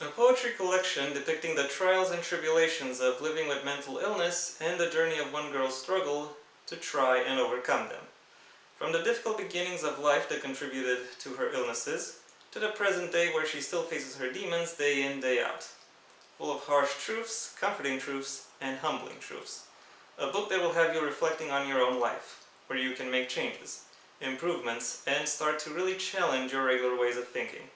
A poetry collection depicting the trials and tribulations of living with mental illness and the journey of one girl's struggle to try and overcome them. From the difficult beginnings of life that contributed to her illnesses, to the present day where she still faces her demons day in, day out. Full of harsh truths, comforting truths, and humbling truths. A book that will have you reflecting on your own life, where you can make changes, improvements, and start to really challenge your regular ways of thinking.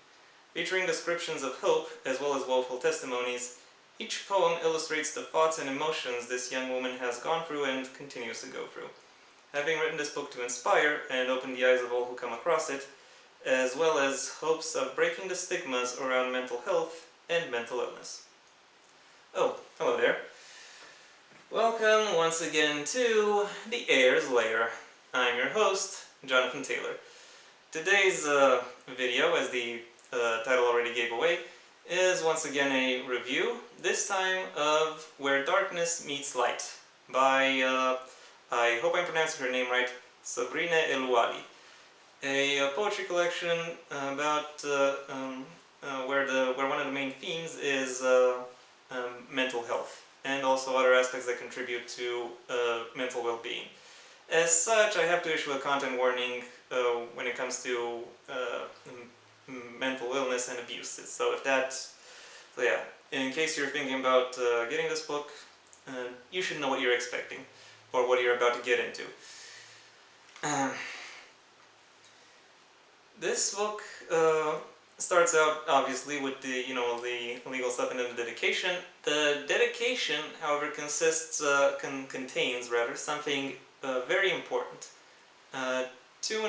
Featuring descriptions of hope as well as woeful testimonies, each poem illustrates the thoughts and emotions this young woman has gone through and continues to go through. Having written this book to inspire and open the eyes of all who come across it, as well as hopes of breaking the stigmas around mental health and mental illness. Oh, hello there. Welcome once again to the Heir's Lair. I'm your host, Jonathan Taylor. Today's video, as the title already gave away, is once again a review, this time of Where Darkness Meets Light by, I hope I'm pronouncing her name right, Sabrina Elouali. A poetry collection about where one of the main themes is mental health and also other aspects that contribute to mental well-being. As such, I have to issue a content warning when it comes to mental illness and abuse. So yeah, in case you're thinking about getting this book, you should know what you're expecting or what you're about to get into. This book starts out obviously with the legal stuff and then the dedication. The dedication, however, contains something very important. Two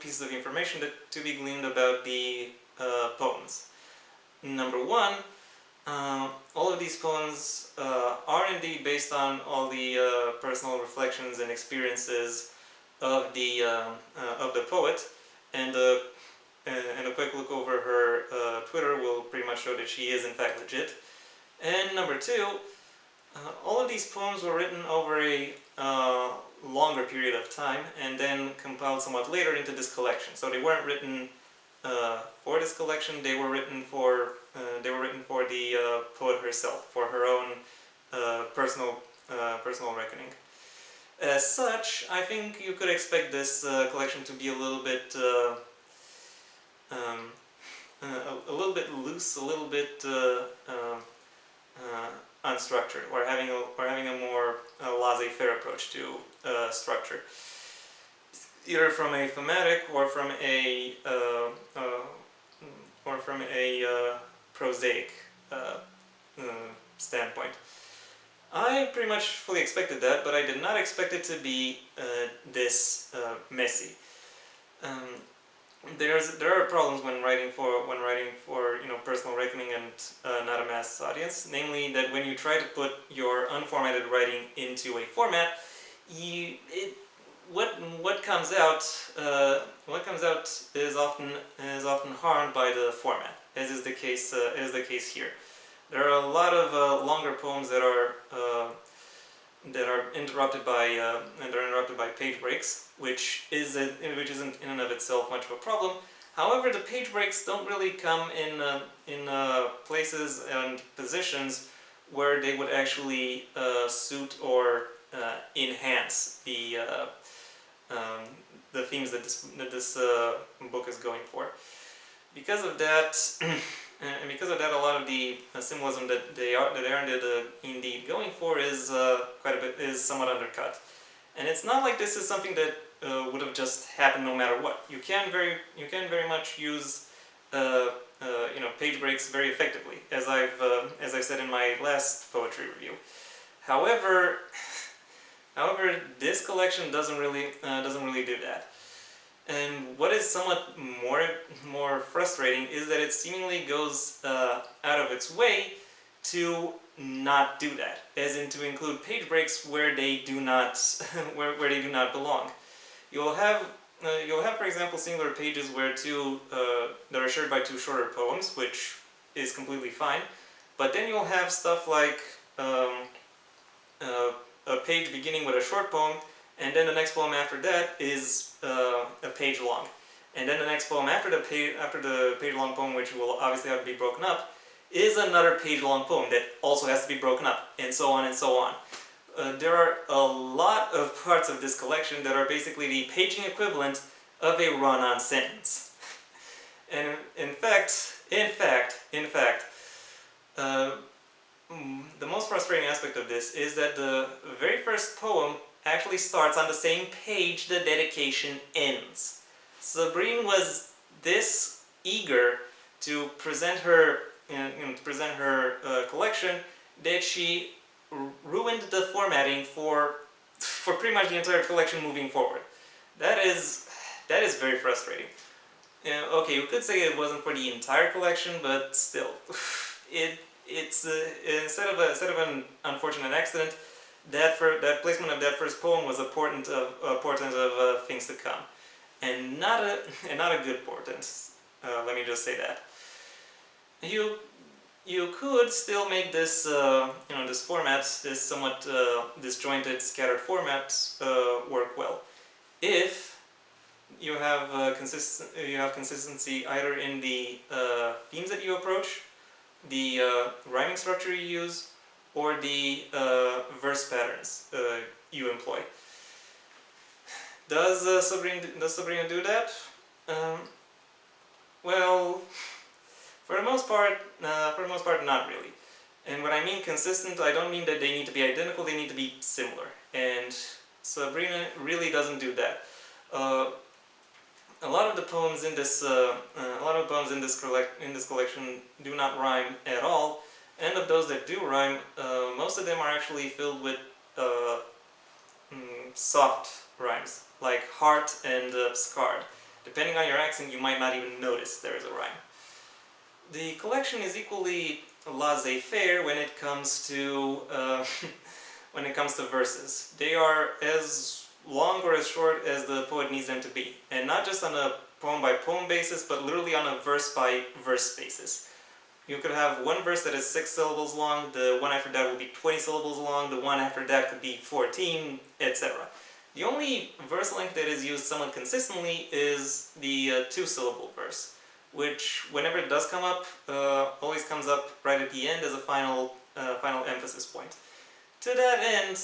pieces of information to be gleaned about the poems. Number one, all of these poems are indeed based on all the personal reflections and experiences of the poet, and a quick look over her Twitter will pretty much show that she is in fact legit. And number two, all of these poems were written over a longer period of time and then compiled somewhat later into this collection. So they weren't written for this collection. They were written for the poet herself, for her own personal reckoning. As such, I think you could expect this collection to be a little bit loose, a little bit unstructured, or having a more laissez-faire approach to structure, either from a thematic or from a prosaic standpoint. I pretty much fully expected that, but I did not expect it to be this messy. There are problems when writing for personal reckoning and not a mass audience. Namely, that when you try to put your unformatted writing into a format, what comes out is often harmed by the format, as is the case here. There are a lot of longer poems that are interrupted by page breaks, which isn't in and of itself much of a problem. However, the page breaks don't really come in places and positions where they would actually suit or enhance the themes that this book is going for. Because of that, a lot of the symbolism that they are indeed going for is somewhat undercut. And it's not like this is something that would have just happened no matter what. You can very much use page breaks very effectively, as I've said in my last poetry review. However, this collection doesn't really do that. And what is somewhat more frustrating is that it seemingly goes out of its way to not do that, as in to include page breaks where they do not where they do not belong. You'll have, for example, singular pages where that are shared by two shorter poems, which is completely fine. But then you'll have stuff like a page beginning with a short poem, and then the next poem after that is a page long. And then the next poem after the page-long poem, which will obviously have to be broken up, is another page-long poem that also has to be broken up, and so on and so on. There are a lot of parts of this collection that are basically the paging equivalent of a run-on sentence. And in fact, the most frustrating aspect of this is that the very first poem actually starts on the same page the dedication ends. Sabrine was this eager to present her collection that she ruined the formatting for pretty much the entire collection moving forward. That is very frustrating. Okay, you could say it wasn't for the entire collection, but still, it's instead of an unfortunate accident, that placement of that first poem was a portent of things to come, and not a good portent. Let me just say that. You could still make this this format, this somewhat disjointed, scattered format work well, if you have consistency either in the themes that you approach, the rhyming structure you use, or the verse patterns you employ. Does Sabrina do that? Well, for the most part, not really. And when I mean consistent, I don't mean that they need to be identical; they need to be similar. And Sabrina really doesn't do that. A lot of the poems in this collection do not rhyme at all, and of those that do rhyme, most of them are actually filled with soft rhymes, like heart and scarred. Depending on your accent, you might not even notice there is a rhyme. The collection is equally laissez-faire when it comes to verses. They are as long or as short as the poet needs them to be, and not just on a poem-by-poem basis, but literally on a verse-by-verse basis. You could have one verse that is 6 syllables long, the one after that will be 20 syllables long, the one after that could be 14, etc. The only verse length that is used somewhat consistently is the 2-syllable verse, which, whenever it does come up, always comes up right at the end as a final emphasis point. To that end,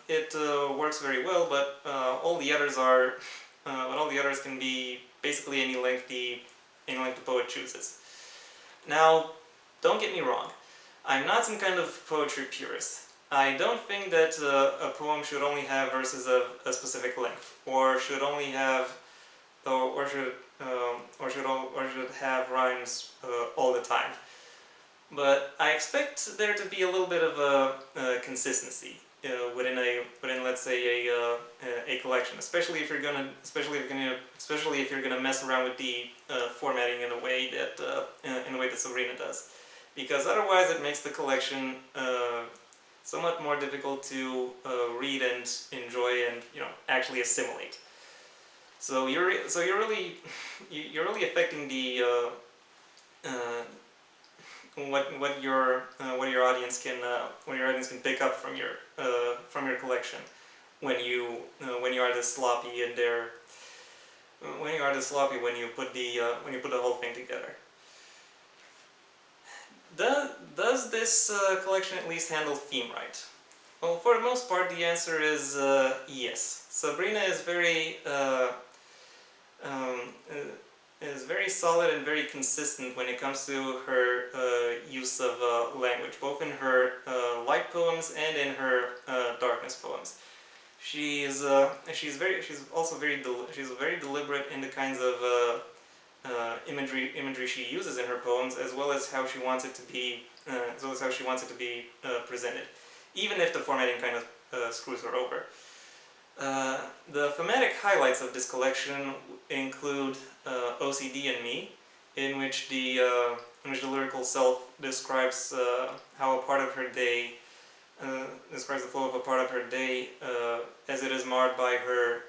it works very well, but all the others can be basically any length the poet chooses. Now, don't get me wrong, I'm not some kind of poetry purist. I don't think that a poem should only have verses of a specific length, or should only have, or should have rhymes all the time. But I expect there to be a little bit of a consistency within let's say a collection, especially if you're gonna mess around with the formatting in a way that Sabrina does, because otherwise it makes the collection somewhat more difficult to read and enjoy and actually assimilate. So you're really affecting the what your audience can pick up from your collection when you are this sloppy when you put the whole thing together. Does this collection at least handle theme right? Well, for the most part, the answer is yes. Sabrina is very solid and very consistent when it comes to her use of language, both in her light poems and in her darkness poems. She's also very deliberate in the kinds of imagery she uses in her poems, as well as how she wants it to be presented, even if the formatting kind of screws her over. The thematic highlights of this collection include OCD and Me, in which the lyrical self describes how a part of her day describes the flow of a part of her day as it is marred by her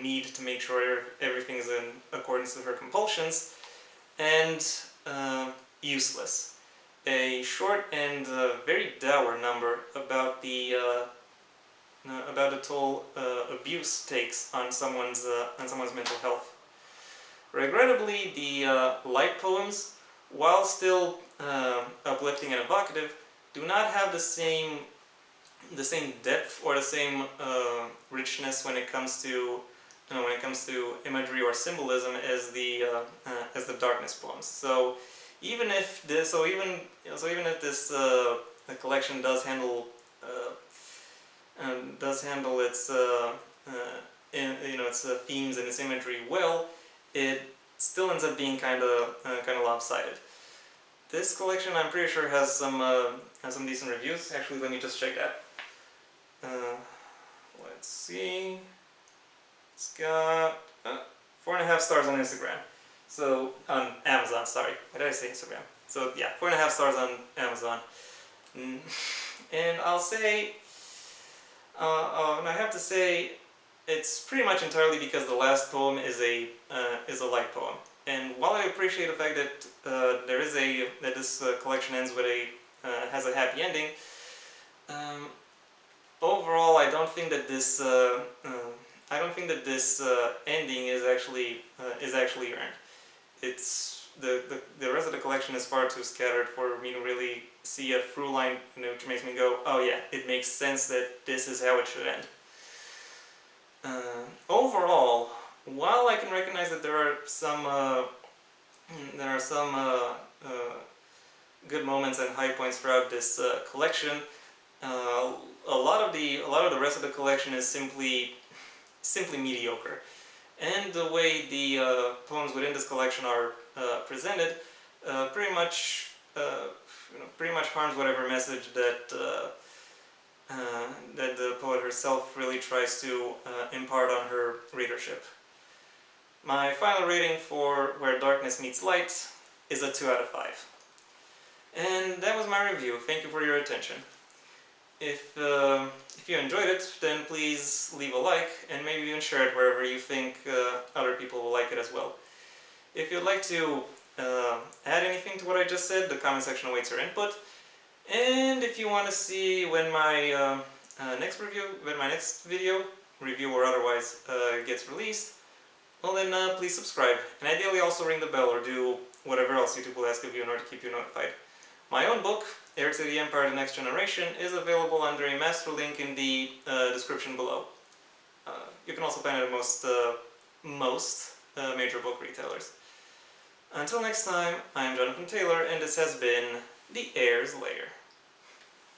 need to make sure everything is in accordance with her compulsions, and Useless, a short and very dour number about the toll abuse takes on someone's mental health. Regrettably, the light poems, while still uplifting and evocative, do not have the same depth or the same richness when it comes to imagery or symbolism as the darkness poems. So even if this the collection does handle its its themes and its imagery well, it still ends up being kind of lopsided. This collection, I'm pretty sure, has some decent reviews. Actually, let me just check that. Let's see. It's got 4.5 stars on Instagram. So on Amazon. Sorry, why did I say Instagram? So yeah, 4.5 stars on Amazon. And I'll say, and I have to say, it's pretty much entirely because the last poem is a light poem. And while I appreciate the fact that this collection ends with has a happy ending, overall I don't think that this ending is actually earned. It's the rest of the collection is far too scattered for me to really see a through line, which makes me go, oh yeah, it makes sense that this is how it should end. Overall, while I can recognize that there are some good moments and high points throughout this collection, a lot of the rest of the collection is simply mediocre. And the way the poems within this collection are presented pretty much harms whatever message that the poet herself really tries to impart on her readership. My final rating for Where Darkness Meets Light is a 2 out of 5. And that was my review. Thank you for your attention. If you enjoyed it, then please leave a like and maybe even share it wherever you think other people will like it as well. If you'd like to add anything to what I just said, the comment section awaits your input. And if you want to see when my next video, review or otherwise, gets released, well then please subscribe. And ideally also ring the bell or do whatever else YouTube will ask of you in order to keep you notified. My own book, Heir to the Empire: The Next Generation, is available under a master link in the description below. You can also find it at most major book retailers. Until next time, I am Jonathan Taylor, and this has been The Heir's Lair.